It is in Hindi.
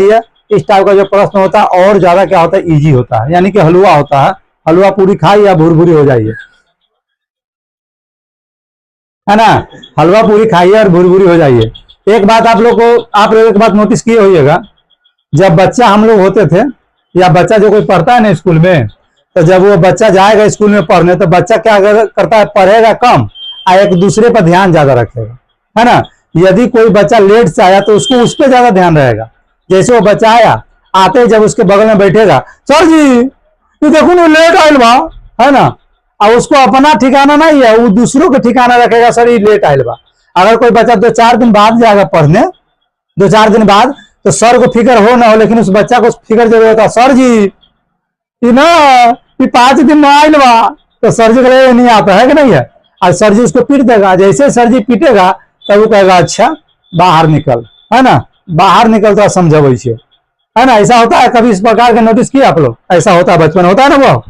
है। इस टाइप का जो प्रश्न होता है और ज्यादा क्या होता है, इजी होता है। यानी कि हलवा होता है, हलवा पूरी खाई या भूरभूरी हो जाइए, है ना। हलवा पूरी खाइए और भूरभूरी हो जाइए। एक बात आप लोग को, आप लोग एक बात नोटिस किए होइएगा, जब बच्चा हम लोग होते थे या बच्चा जो कोई पढ़ता है ना स्कूल में, तो जब वो बच्चा जाएगा स्कूल में पढ़ने तो बच्चा क्या करता है, पढ़ेगा कम और एक दूसरे पर ध्यान ज्यादा रखेगा, है ना। यदि कोई बच्चा लेट से आया तो उसको उस पर ज्यादा ध्यान रहेगा। जैसे वो बच्चा आया, आते ही जब उसके बगल में बैठेगा, सर जी ये देखो ना लेट आयल बा, है ना। और उसको अपना ठिकाना नहीं है, वो दूसरों को ठिकाना रखेगा, सर ये लेट आयल बा। अगर कोई बच्चा 2-4 दिन बाद जाएगा पढ़ने, 2-4 दिन बाद, तो सर को फिक्र हो ना हो, लेकिन उस बच्चा को फिक्र जरूर होता, सर जी ये ना ये 5 दिन में आयल बा, तो सर जी कहेगा नहीं आता है कि नहीं है, और सर जी उसको पीट देगा। जैसे सर जी पीटेगा तब वो कहेगा अच्छा बाहर निकल, है ना, बाहर निकल तो समझो वैसे, है ना। ऐसा होता है कभी इस प्रकार के नोटिस किया आप लोग, ऐसा होता है बचपन होता है ना वो।